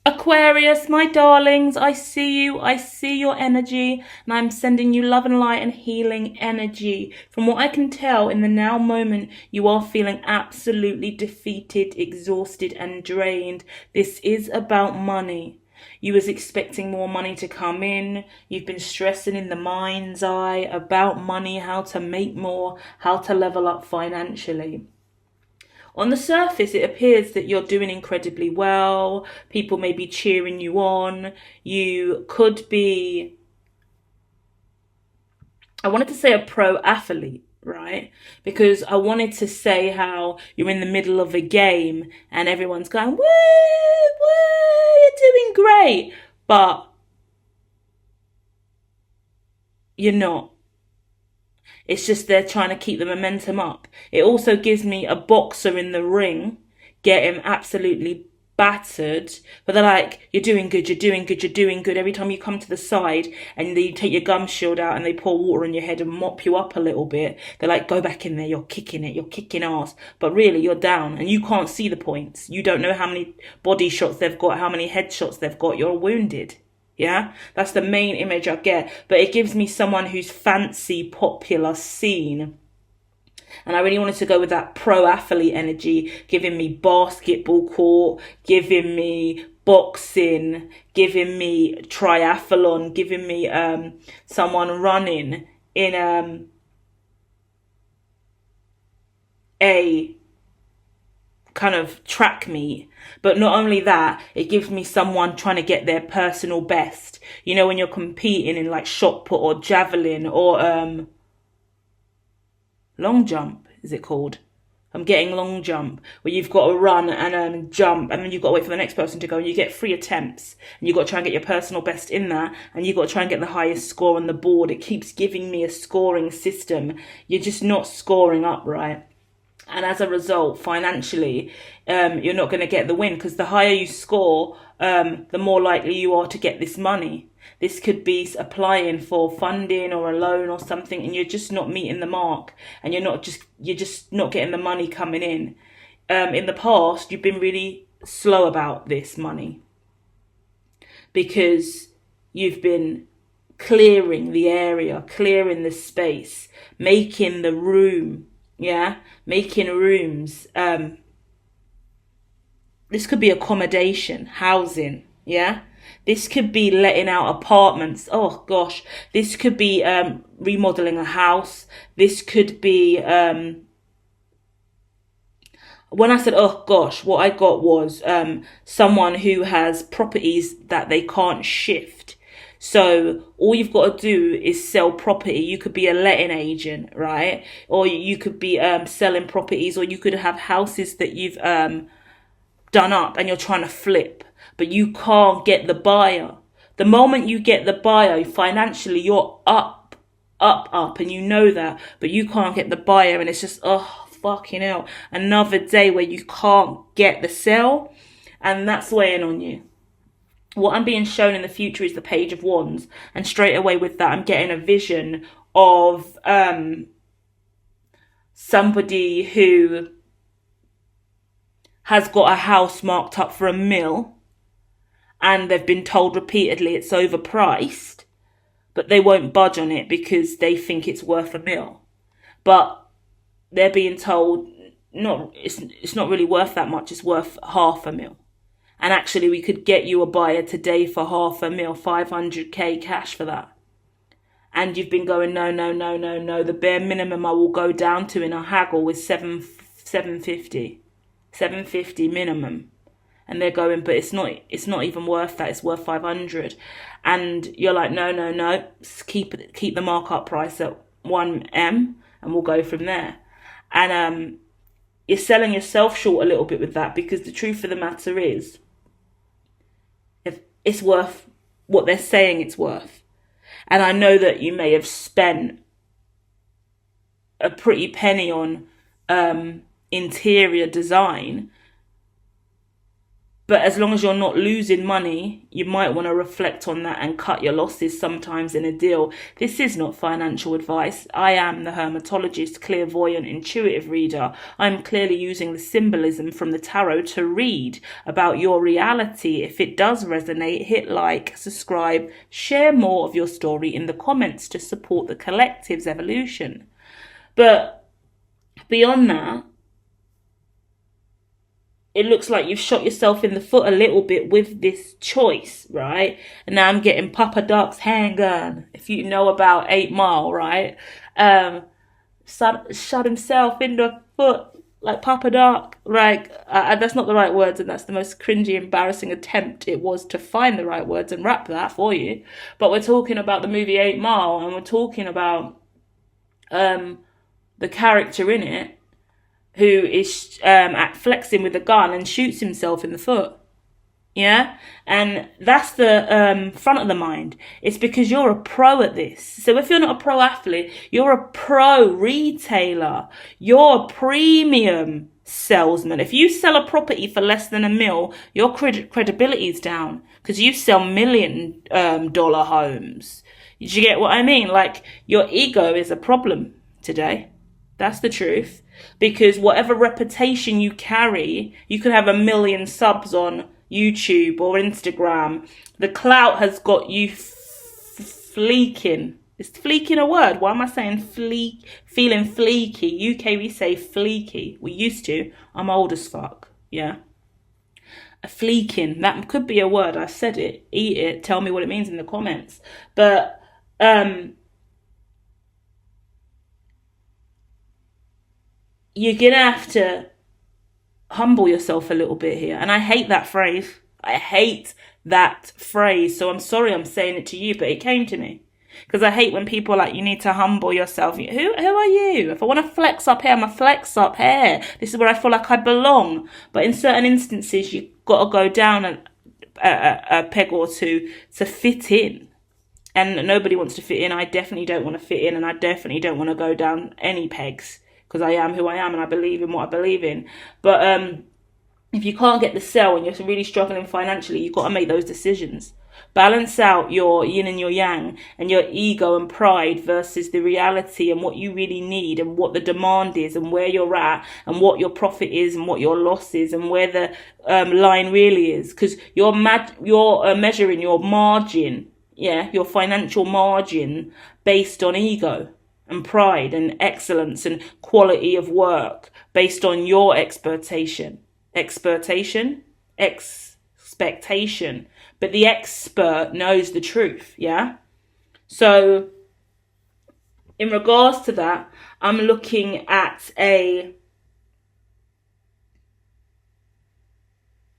Aquarius, my darlings, I see you. I see your energy, and I'm sending you love and light and healing energy. From what I can tell, in the now moment, you are feeling absolutely defeated, exhausted, and drained. This is about money. You was expecting more money to come in. You've been stressing in the mind's eye about money, how to make more, how to level up financially. On the surface, it appears that you're doing incredibly well. People may be cheering you on. You could be, I wanted to say a pro athlete, right? Because I wanted to say how you're in the middle of a game and everyone's going, woo, woo, you're doing great. But you're not. It's just they're trying to keep the momentum up. It also gives me a boxer in the ring getting absolutely battered, but they're like, you're doing good, you're doing good, you're doing good. Every time you come to the side and you take your gum shield out and they pour water on your head and mop you up a little bit, they're like, go back in there, you're kicking it, you're kicking ass. But really, you're down and you can't see the points. You don't know how many body shots they've got, how many headshots they've got. You're wounded. Yeah, that's the main image I get. But it gives me someone who's fancy, popular, seen. And I really wanted to go with that pro athlete energy, giving me basketball court, giving me boxing, giving me triathlon, giving me someone running in a kind of track meet. But not only that, it gives me someone trying to get their personal best. You know, when you're competing in like shot put or javelin or long jump, is it called? I'm getting long jump, where you've got to run and jump, and then you've got to wait for the next person to go, and you get 3 attempts, and you've got to try and get your personal best in that, and you've got to try and get the highest score on the board. It keeps giving me a scoring system. You're just not scoring up right. And as a result, financially, you're not going to get the win, because the higher you score, the more likely you are to get this money. This could be applying for funding or a loan or something, and you're just not meeting the mark, and you're just not getting the money coming in. In the past, you've been really slow about this money because you've been clearing the area, clearing the space, making the room. Yeah, making rooms. This could be accommodation, housing. Yeah, this could be letting out apartments. Oh gosh, this could be remodeling a house. This could be when I said oh gosh, what I got was someone who has properties that they can't shift. So all you've got to do is sell property. You could be a letting agent, right? Or you could be selling properties, or you could have houses that you've done up and you're trying to flip, but you can't get the buyer. The moment you get the buyer, financially you're up, and you know that, but you can't get the buyer, and it's just fucking hell, another day where you can't get the sale, and that's weighing on you. What I'm being shown in the future is the Page of Wands, and straight away with that I'm getting a vision of somebody who has got a house marked up for £1 million, and they've been told repeatedly it's overpriced, but they won't budge on it because they think it's worth £1 million. But they're being told it's not really worth that much, it's worth £500,000. And actually, we could get you a buyer today for £500,000, 500k cash for that. And you've been going, no. The bare minimum I will go down to in a haggle is 750 minimum. And they're going, but it's not even worth that. It's worth 500. And you're like, no. Keep the markup price at 1M, and we'll go from there. And you're selling yourself short a little bit with that, because the truth of the matter is, if it's worth what they're saying it's worth. And I know that you may have spent a pretty penny on interior design, But as long as you're not losing money, you might want to reflect on that and cut your losses sometimes in a deal. This is not financial advice. I am the hermitologist, clairvoyant, intuitive reader. I'm clearly using the symbolism from the tarot to read about your reality. If it does resonate, hit like, subscribe, share more of your story in the comments to support the collective's evolution. But beyond that, it looks like you've shot yourself in the foot a little bit with this choice, right? And now I'm getting Papa Doc's handgun. If you know about 8 Mile, right? Shot himself in the foot like Papa Doc, right? That's not the right words, and that's the most cringy, embarrassing attempt it was to find the right words and rap that for you. But we're talking about the movie 8 Mile, and we're talking about the character in it who is flexing with a gun and shoots himself in the foot. Yeah? And that's the front of the mind. It's because you're a pro at this. So if you're not a pro athlete, you're a pro retailer. You're a premium salesman. If you sell a property for less than $1 million, your credibility is down because you sell $1 million homes. Did you get what I mean? Like, your ego is a problem today. That's the truth. Because whatever reputation you carry, you could have 1 million subs on YouTube or Instagram. The clout has got you fleeking. Is fleeking a word? Why am I saying feeling fleeky? UK we say fleeky. We used to. I'm old as fuck. Yeah. A fleeking. That could be a word. I said it. Eat it. Tell me what it means in the comments. But you're going to have to humble yourself a little bit here. And I hate that phrase. I hate that phrase. So I'm sorry I'm saying it to you, but it came to me. Because I hate when people are like, you need to humble yourself. Who are you? If I want to flex up here, I'm going to flex up here. This is where I feel like I belong. But in certain instances, you've got to go down a peg or two to fit in. And nobody wants to fit in. I definitely don't want to fit in. And I definitely don't want to go down any pegs. Because I am who I am and I believe in what I believe in. But if you can't get the sell and you're really struggling financially, you've got to make those decisions. Balance out your yin and your yang and your ego and pride versus the reality and what you really need and what the demand is and where you're at and what your profit is and what your loss is and where the line really is. Because you're measuring your margin, your financial margin based on ego and pride and excellence and quality of work based on your expectation. But the expert knows the truth, yeah? So, in regards to that, I'm looking at a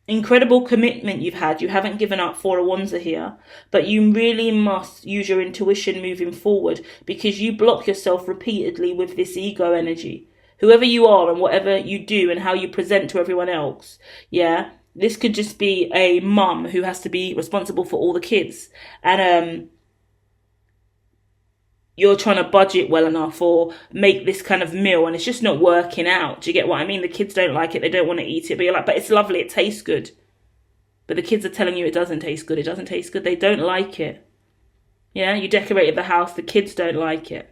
incredible commitment you've had. You haven't given up. 4 of Wands are here. But you really must use your intuition moving forward because you block yourself repeatedly with this ego energy. Whoever you are and whatever you do and how you present to everyone else, yeah? This could just be a mum who has to be responsible for all the kids. And you're trying to budget well enough or make this kind of meal and it's just not working out. Do you get what I mean? The kids don't like it. They don't want to eat it. But you're like, but it's lovely. It tastes good. But the kids are telling you it doesn't taste good. It doesn't taste good. They don't like it. Yeah, you decorated the house. The kids don't like it.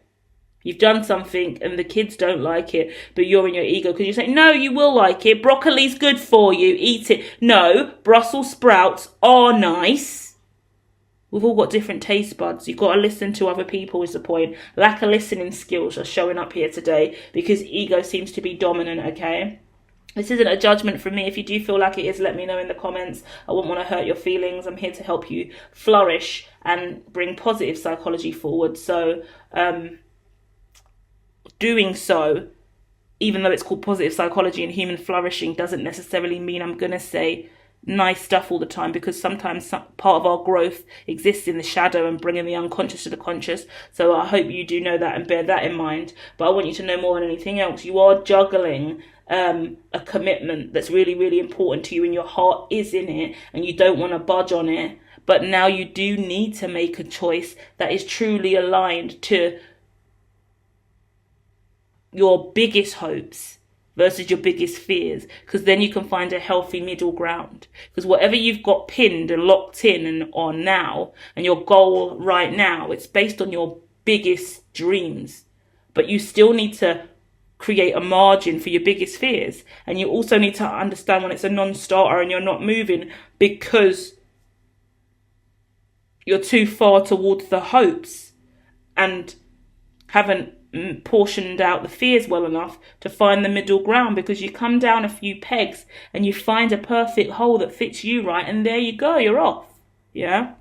You've done something and the kids don't like it, but you're in your ego because you say, no, you will like it. Broccoli's good for you. Eat it. No, Brussels sprouts are nice. We've all got different taste buds. You've got to listen to other people is the point. Lack of listening skills are showing up here today because ego seems to be dominant, okay? This isn't a judgment from me. If you do feel like it is, let me know in the comments. I wouldn't want to hurt your feelings. I'm here to help you flourish and bring positive psychology forward. So, doing so, even though it's called positive psychology and human flourishing, doesn't necessarily mean I'm going to say nice stuff all the time because sometimes part of our growth exists in the shadow and bringing the unconscious to the conscious. So I hope you do know that and bear that in mind. But I want you to know more than anything else, you are juggling a commitment that's really, really important to you and your heart is in it and you don't want to budge on it. But now you do need to make a choice that is truly aligned to your biggest hopes versus your biggest fears, because then you can find a healthy middle ground. Because whatever you've got pinned and locked in and on now, and your goal right now, it's based on your biggest dreams. But you still need to create a margin for your biggest fears. And you also need to understand when it's a non-starter and you're not moving because you're too far towards the hopes and haven't portioned out the fears well enough to find the middle ground, because you come down a few pegs and you find a perfect hole that fits you right, and there you go, you're off. Yeah.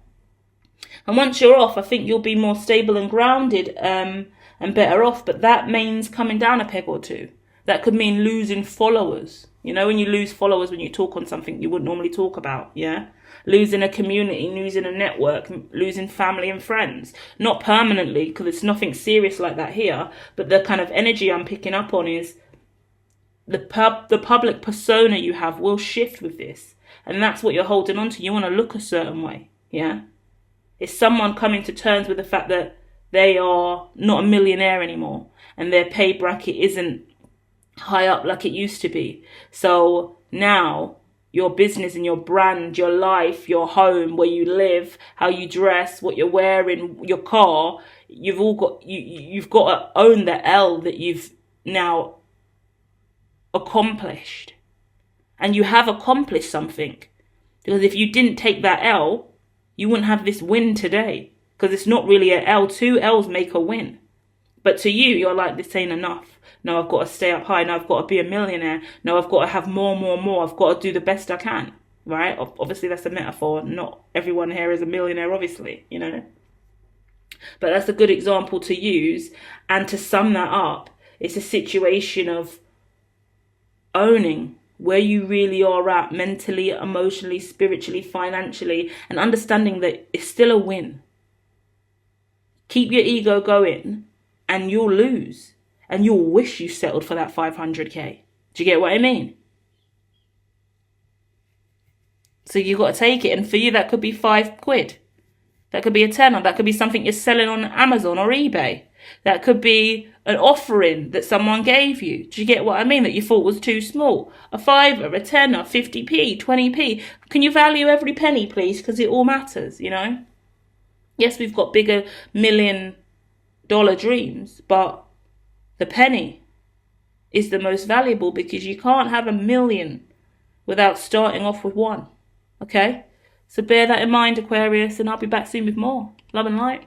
And once you're off, I think you'll be more stable and grounded and better off. But that means coming down a peg or two. That could mean losing followers. You know, when you lose followers, when you talk on something you wouldn't normally talk about, yeah? Losing a community, losing a network, losing family and friends. Not permanently, because it's nothing serious like that here, but the kind of energy I'm picking up on is the public persona you have will shift with this. And that's what you're holding on to. You want to look a certain way, yeah? It's someone coming to terms with the fact that they are not a millionaire anymore and their pay bracket isn't high up like it used to be. So now your business and your brand, your life, your home, where you live, how you dress, what you're wearing, your car, you've got to own the L that you've now accomplished. And you have accomplished something. Because if you didn't take that L, you wouldn't have this win today. Because it's not really an L. 2 L's make a win. But to you, you're like, this ain't enough. No, I've got to stay up high. No, I've got to be a millionaire. No, I've got to have more. I've got to do the best I can. Right? Obviously, that's a metaphor. Not everyone here is a millionaire, obviously, you know. But that's a good example to use. And to sum that up, it's a situation of owning where you really are at mentally, emotionally, spiritually, financially, and understanding that it's still a win. Keep your ego going and you'll lose. And you'll wish you settled for that 500k. Do you get what I mean? So you got to take it. And for you, that could be £5. That could be a tenner. That could be something you're selling on Amazon or eBay. That could be an offering that someone gave you. Do you get what I mean? That you thought was too small. A fiver, a tenner, 50p, 20p. Can you value every penny, please? Because it all matters, you know? Yes, we've got bigger $1 million dreams, but the penny is the most valuable, because you can't have 1 million without starting off with 1. Okay? So bear that in mind, Aquarius, and I'll be back soon with more. Love and light.